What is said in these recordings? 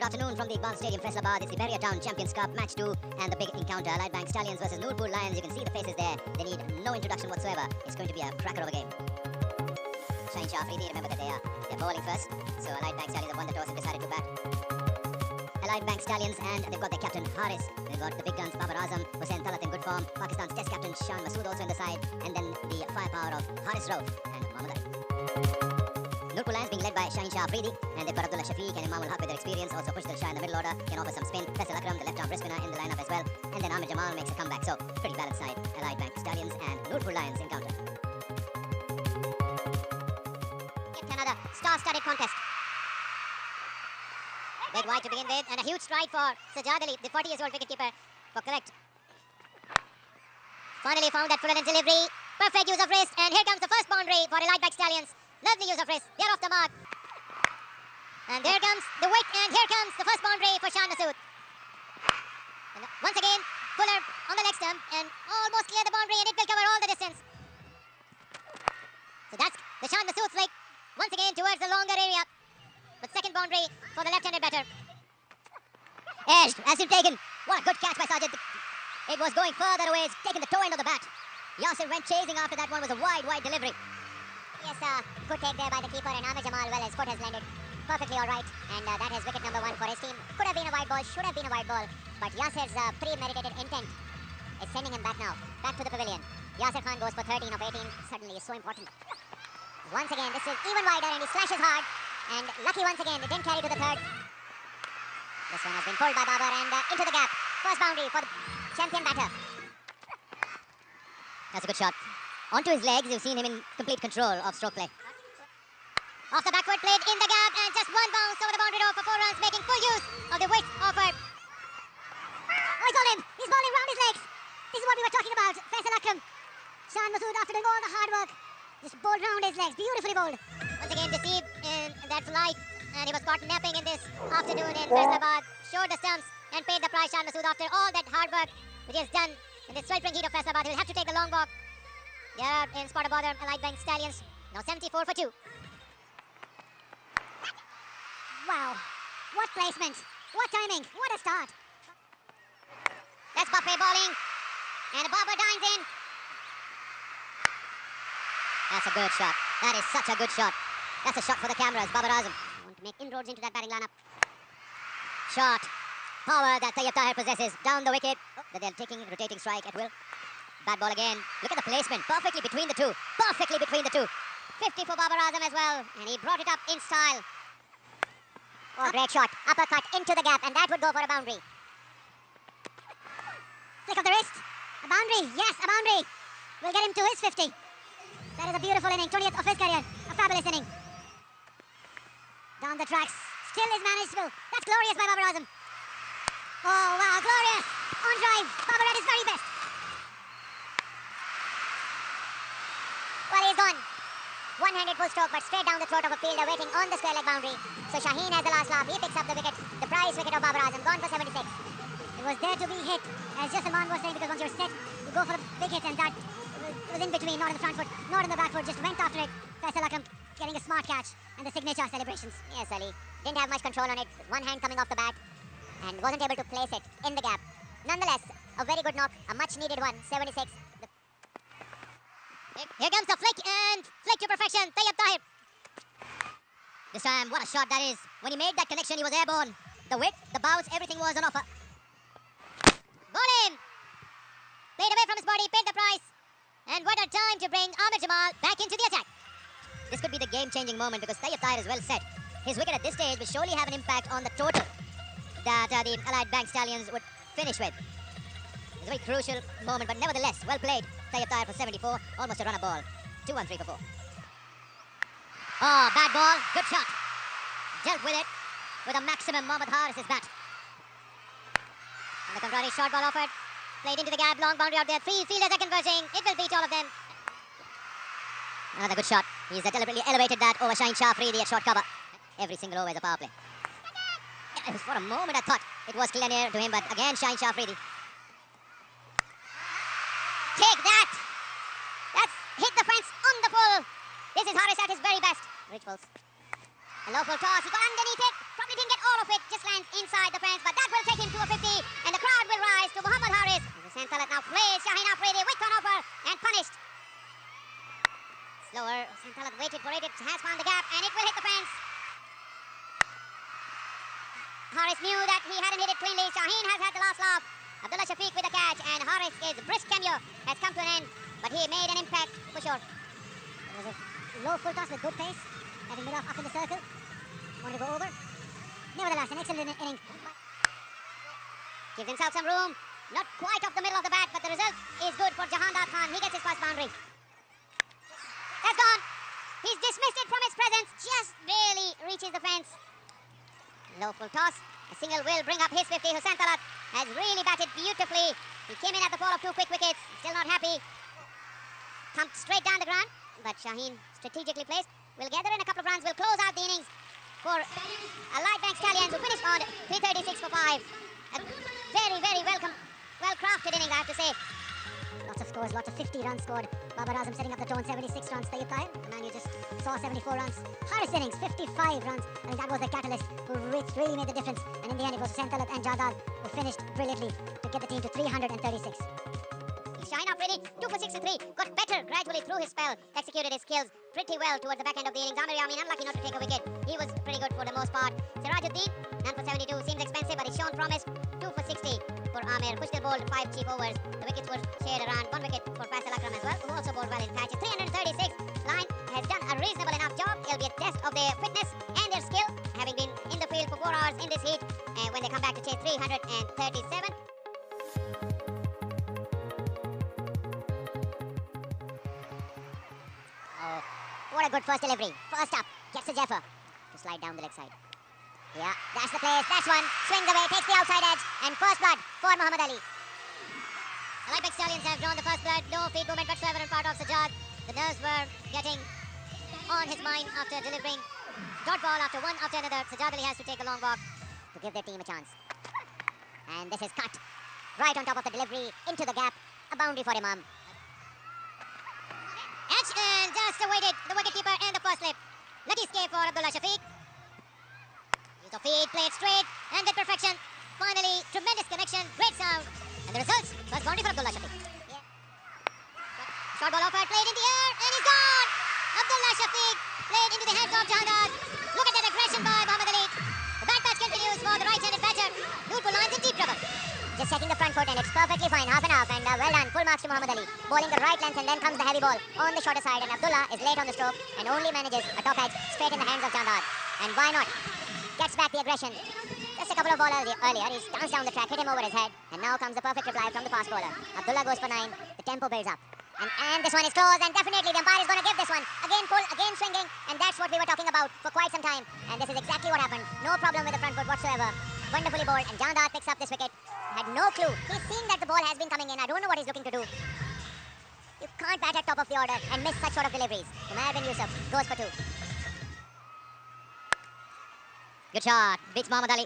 Good afternoon from the Iqbal Stadium, Faisalabad. It's the Bahria Town Champions Cup Match 2 and the big encounter. Allied Bank Stallions versus Nurpur Lions. You can see the faces there. They need no introduction whatsoever. It's going to be a cracker of a game. Shaheen Shah Afridi, remember that they're bowling first. So Allied Bank Stallions have won the toss and decided to bat. Allied Bank Stallions, and they've got their captain Haris. They've got the big guns Babar Azam, Hussain Talat in good form. Pakistan's test captain Shan Masood also in the side. And then the firepower of Haris Rauf and Mohammad Ali. Nurpur Lions being led by Shaheen Shah Afridi, and they've got Abdullah Shafiq and Imam Haq with their experience. Also Pushkar Shah in the middle order, can offer some spin. Faisal Akram, the left-arm spinner, in the lineup as well. And then Amir Jamal makes a comeback. So pretty balanced side. Allied Bank Stallions and Nurpur Lions encounter. Get another star-studded contest. Big wide to begin with, and a huge stride for Sajjad Ali, the 40-year-old wicketkeeper, for correct. Finally found that full delivery. Perfect use of wrist, and here comes the first boundary for Allied Bank Stallions. Lovely use of wrist. They're off the mark. And there comes the wick, and here comes the first boundary for Shan Masood. And once again, Fuller on the leg stump, and almost clear the boundary, and it will cover all the distance. So that's the Shan Masood flick, once again towards the longer area. But second boundary for the left-handed batter. Edged, has been taken. What a good catch by Sajid. It was going further away, it's taken the toe end of the bat. Yasir went chasing after that one, was a wide delivery. Yes, good take there by the keeper, and Amir Jamal, well, his foot has landed perfectly all right. And that is wicket number 1 for his team. Could have been a wide ball, should have been a wide ball. But Yasir's premeditated intent is sending him back now, back to the pavilion. Yasir Khan goes for 13 of 18, suddenly is so important. Once again, this is even wider, and he slashes hard. And lucky once again, it didn't carry to the third. This one has been pulled by Babar, and into the gap. First boundary for the champion batter. That's a good shot. Onto his legs, you've seen him in complete control of stroke play. Off the backward plate, in the gap, and just one bounce over the boundary row for 4 runs, making full use of the width offered. Oh, he's bowling! He's bowling round his legs! This is what we were talking about. Faisal Akram. Shan Masood, after doing all the hard work, just bowled round his legs, beautifully bowled. Once again deceived in that flight, and he was caught napping in this afternoon in Faisalabad. Showed the stumps and paid the price. Shan Masood, after all that hard work which he has done in this sweltering heat of Faisalabad, he will have to take the long walk. They are in spot of bother, Allied Bank Stallions. Now 74 for 2. Wow, what placement, what timing, what a start. That's Buffet bowling, and Babar dines in. That's a good shot. That is such a good shot. That's a shot for the cameras. Babar Azam want to make inroads into that batting lineup. Shot, power that Tayyab Tahir possesses. Down the wicket. Oh, they're taking rotating strike at will. Bad ball again. Look at the placement. Perfectly between the two. Perfectly between the two. 50 for Babar Azam as well. And he brought it up in style. Oh, great shot. Uppercut into the gap, and that would go for a boundary. Flick of the wrist. A boundary. Yes, a boundary. Will get him to his 50. That is a beautiful inning. 20th of his career. A fabulous inning. Down the tracks. Still is manageable. That's glorious by Babar Azam. Oh, wow. Glorious. On drive. Babar at his very best. Well, he's gone. One-handed full stroke, but straight down the throat of a fielder waiting on the square leg boundary. So Shaheen has the last laugh. He picks up the wicket, the prize wicket of Babar Azam, gone for 76. It was there to be hit, as just Salman was saying, because once you're set, you go for the big hit, and that was in between, not in the front foot, not in the back foot, just went after it. Faisal Akram getting a smart catch, and the signature celebrations. Yes, Ali. Didn't have much control on it. One hand coming off the bat, and wasn't able to place it in the gap. Nonetheless, a very good knock, a much-needed one, 76. Here comes the flick, and flick to perfection. Tayyab Tahir. This time, what a shot that is. When he made that connection, he was airborne. The width, the bounce, everything was on offer. Ball in. Played away from his body, paid the price. And what a time to bring Amir Jamal back into the attack. This could be the game-changing moment because Tayyab Tahir is well set. His wicket at this stage will surely have an impact on the total that the Allied Bank Stallions would finish with. It's a very crucial moment, but nevertheless, well played. Tayyab Tahir for 74, almost a runner ball. 2-1-3 for 4. Oh, bad ball, good shot. Dealt with it with a maximum Mohammad Haris's bat. And the contrary short ball offered. Played into the gap, long boundary out there. 3 fielders are converging. It will beat all of them. Another good shot. He's deliberately elevated that over Shaheen Shah Afridi at short cover. Every single over is a power play. It was for a moment I thought it was clear near to him, but again Shaheen Shah Afridi. Take that! That's hit the fence on the pull. This is Haris at his very best. Rich pulls. A low pull toss. He got underneath it. Probably It didn't get all of it, just lands inside the fence, but that will take him to a 50, and the crowd will rise to Muhammad Haris. Hussain Talat now plays Shaheen Afridi with turnover and punished. Slower, Hussain Talat waited for it, it has found the gap, and it will hit the fence. Haris knew that he hadn't hit it cleanly. Shaheen has had the last laugh. Abdullah Shafiq with the catch, and Haris' brisk cameo has come to an end, but he made an impact for sure. It was a low full toss with good pace, having mid off up in the circle. Wanted to go over. Nevertheless, an excellent inning. Gives himself some room. Not quite off the middle of the bat, but the result is good for Jahandar Khan. He gets his first boundary. That's gone. He's dismissed it from its presence. Just barely reaches the fence. Low full toss. A single will bring up his 50. Hussain Talat has really batted beautifully. He came in at the fall of 2 quick wickets. Still not happy. Thumped straight down the ground. But Shaheen, strategically placed, will gather in a couple of runs. Will close out the innings for Allied Bank Stallions, who finished on 336 for 5. A very, very well-crafted inning, I have to say. Lots of scores, lots of 50 runs scored. Babar Azam setting up the tone, 76 runs. Tayyib Tahir, the man you just saw, 74 runs. Haris innings, 55 runs. I think that was the catalyst who really made the difference. And in the end, it was Hussain Talat and Jadad who finished brilliantly to get the team to 336. Shaheen Afridi, 2 for 6 and 3. Got better gradually through his spell. Executed his skills pretty well towards the back end of the innings. Amir Yamin unlucky not to take a wicket. He was pretty good for the most part. Sirajuddin, none for 72. Seems expensive, but he's shown promise. 2 for 60 for Amir. Khushdil bowled 5 cheap overs. The wickets were shared around. 1 wicket for Faisal Akram as well, who also bowled well in patches. 336. Line has done a reasonable enough job. It'll be a test of their fitness and their skill, having been in the field for 4 hours in this heat. And when they come back to chase 337. What a good first delivery. First up, gets the Jaffer to slide down the leg side. Yeah, that's the place, that's one. Swings away, takes the outside edge, and first blood for Muhammad Ali. Allied Bank Stallions have drawn the first blood. No feet movement whatsoever on part of Sajjad. The nerves were getting on his mind after delivering dot ball after one after another. Sajjad Ali has to take a long walk to give their team a chance. And this is cut right on top of the delivery into the gap. A boundary for Imam. Edge and just awaited the wicketkeeper and the first slip. Lucky escape for Abdullah Shafiq. Use of feet, played straight and with perfection. Finally, tremendous connection, great sound. And the results, first boundary for Abdullah Shafiq. Yeah. Short ball offered, played in the air and he's gone. Abdullah Shafiq played into the hands of Jahangir. Look at that aggression by Muhammad Ali. The bat patch continues for the right-handed batter. Nurpur lines in deep trouble. Just setting the front foot and it's perfectly fine, half and half, and well done, full marks to Muhammad Ali. Bowling the right length and then comes the heavy ball on the shorter side, and Abdullah is late on the stroke and only manages a top edge straight in the hands of Jandad. And why not? Gets back the aggression. Just a couple of balls earlier, he danced down the track, hit him over his head, and now comes the perfect reply from the fast bowler. Abdullah goes for 9, the tempo builds up. And this one is close, and definitely the umpire is going to give this one. Again pull, again swinging, and that's what we were talking about for quite some time. And this is exactly what happened. No problem with the front foot whatsoever. Wonderfully bowled, and Jandad picks up this wicket. Had no clue. He's seen that the ball has been coming in. I don't know what he's looking to do. You can't bat at top of the order and miss such sort of deliveries. Umair bin Yusuf goes for 2. Good shot. Beats Muhammad Ali.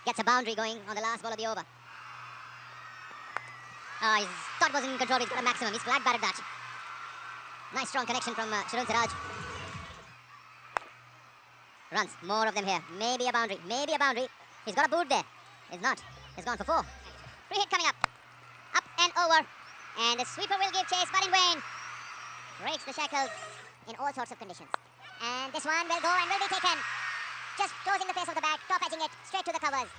Gets a boundary going on the last ball of the over. His thought was in control. He's got a maximum. He's flat batted that. Nice strong connection from Sharun Siraj. Runs. More of them here. Maybe a boundary. Maybe a boundary. He's got a boot there. He's not. He's gone for 4. Free hit coming up. Up and over. And the sweeper will give chase, but in vain. Breaks the shackles in all sorts of conditions. And this one will go and will be taken. Just closing the face of the bat, top edging it straight to the covers.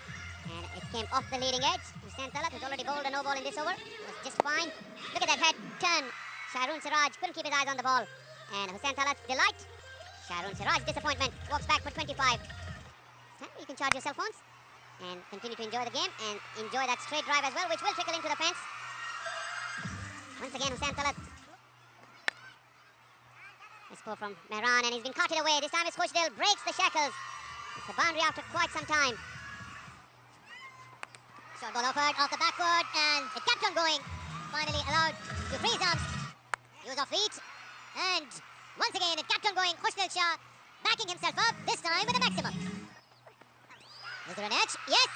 And it came off the leading edge. Hussain Talat, who's already bowled a no ball in this over, was just fine. Look at that head turn. Sharun Siraj couldn't keep his eyes on the ball. And Hussain Talat's delight. Sharun Siraj's disappointment. Walks back for 25. You can charge your cell phones and continue to enjoy the game and enjoy that straight drive as well, which will trickle into the fence. Once again, Hussain Talat. This ball from Mehran, and he's been carted away. This time it's Khushdil, breaks the shackles. It's a boundary after quite some time. Short ball offered off the backward, and it kept on going. Finally allowed to freeze arms. Use of feet, and once again it kept on going. Khushdil Shah backing himself up, this time with a maximum. Is there an edge? Yes!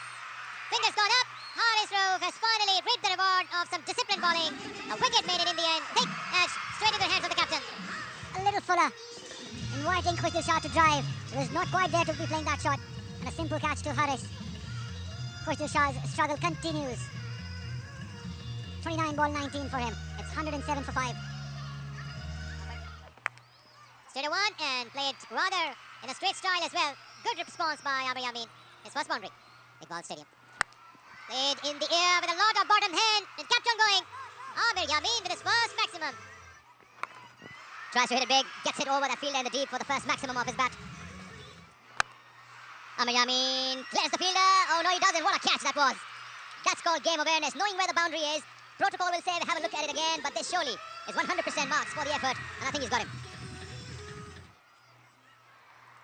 Fingers gone up. Haris Rauf has finally reaped the reward of some disciplined bowling. A wicket made it in the end. Thick edge straight into the hands of the captain. A little fuller. Inviting Khushdil Shah to drive. He was not quite there to be playing that shot. And a simple catch to Harris. Khushbu Shah's struggle continues. 29 ball 19 for him. It's 107 for 5. Straight a one and played rather in a straight style as well. Good response by Amir Yamin. His first boundary. Big Ball Stadium. Played in the air with a lot of bottom hand and kept on going. Amir Yamin with his first maximum. Tries to hit it big, gets it over the fielder in the deep for the first maximum of his bat. Amir Yamin clears the fielder. Oh no, he doesn't. What a catch that was. That's called game awareness, knowing where the boundary is. Protocol will say have a look at it again, but this surely is 100% marks for the effort, and I think he's got him.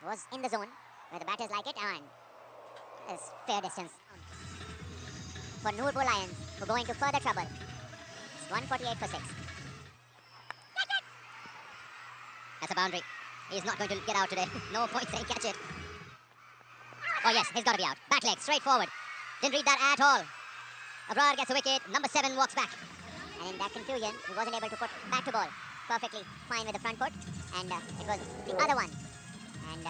Was in the zone where the batters like it, and it's fair distance for Nurpur Lions, who go into further trouble. It's 148 for 6. That's a boundary. He's not going to get out today. No point saying catch it. Oh yes, he's got to be out. Back leg, straight forward. Didn't read that at all. Abrar gets a wicket. Number 7 walks back. And in that confusion, he wasn't able to put back to ball perfectly fine with the front foot, and it was the other one. And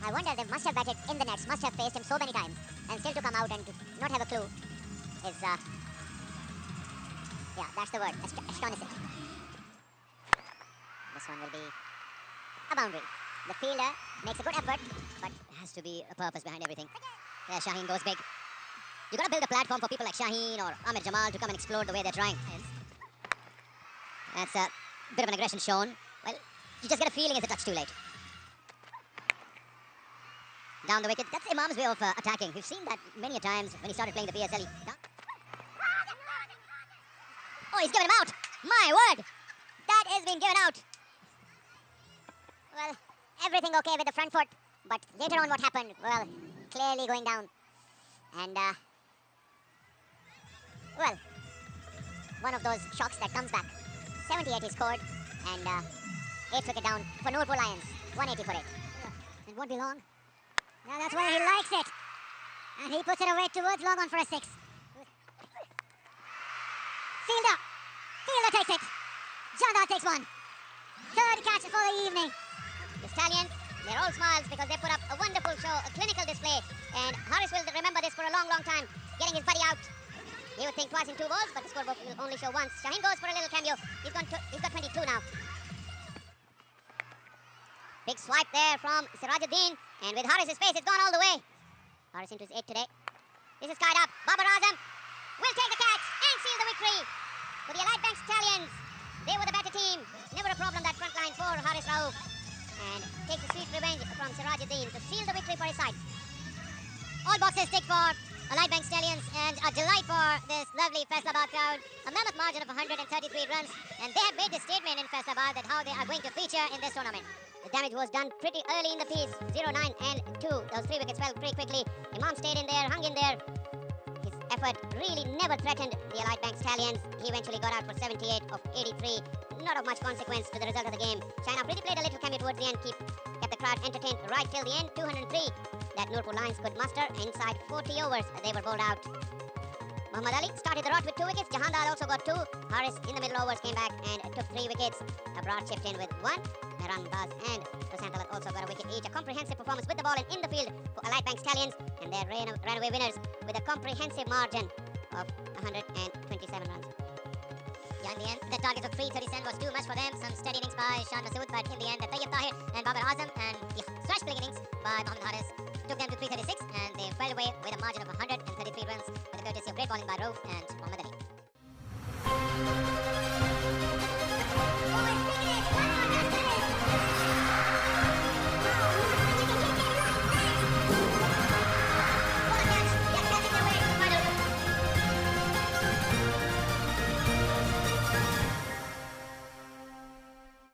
I wonder, they must have batted in the nets, must have faced him so many times, and still to come out and to not have a clue is, yeah, that's the word, astonishing. This one will be a boundary. The fielder makes a good effort, but There has to be a purpose behind everything. There, Shaheen goes big. You got to build a platform for people like Shaheen or Amir Jamal to come and explode the way they're trying. That's a bit of an aggression shown. Well, you just get a feeling it's a touch too late. Down the wicket. That's Imam's way of attacking. We've seen that many a times when he started playing the PSL. Oh, he's given him out. My word. That is being given out. well, everything okay with the front foot, but later on what happened, well, clearly going down. And, well, one of those shocks that comes back. 78 he scored, and 8 wicket down for Nurpur Lions. 180 for 8. It won't be long. Now that's where he likes it. And he puts it away towards long on for a 6. Fielder! Fielder takes it. Jandar takes one. Third catch for the evening. The Stallions, they're all smiles because they put up a wonderful show, a clinical display. And Harris will remember this for a long, long time, getting his buddy out. He would think twice in 2 balls, but the scorebook will only show once. Shaheen goes for a little cameo. He's got 22 now. Big swipe there from Sirajuddin. And with Harris's pace, it's gone all the way. Harris into his 8 today. This is tied up. Babar Azam will take the catch and seal the victory for the Allied Bank Stallions. They were the better team. Never a problem that front line for Haris Rauf. And takes a sweet revenge from Sirajuddin to seal the victory for his side. All boxes ticked for Allied Bank Stallions, and a delight for this lovely Faisalabad crowd. A mammoth margin of 133 runs, and they have made this statement in Faisalabad that how they are going to feature in this tournament. The damage was done pretty early in the piece. 0, 9 and 2. Those 3 wickets fell pretty quickly. Imam stayed in there, hung in there. His effort really never threatened the Allied Bank Stallions. He eventually got out for 78 of 83. Not of much consequence to the result of the game. China pretty played a little cameo towards the end, kept the crowd entertained right till the end. 203 that Nurpur Lions could muster inside 40 overs. They were bowled out. Muhammad Ali started the rot with 2 wickets. Jahandar also got 2. Harris in the middle overs came back and took 3 wickets. Abrar chipped in with 1. Mehran Baz and Prasantalat also got a wicket each. A comprehensive performance with the ball and in the field for Allied Bank Stallions, and they ran away winners with a comprehensive margin of 127 runs. Yeah, in the end, the target of 337 was too much for them. Some steady innings by Shan Masood, but in the end, the Tayyib Tahir and Babar Azam and the swashbuckling innings by Mohammad Haris took them to 336, and they fell away with a margin of 133 runs with the courtesy of great bowling by Rauf and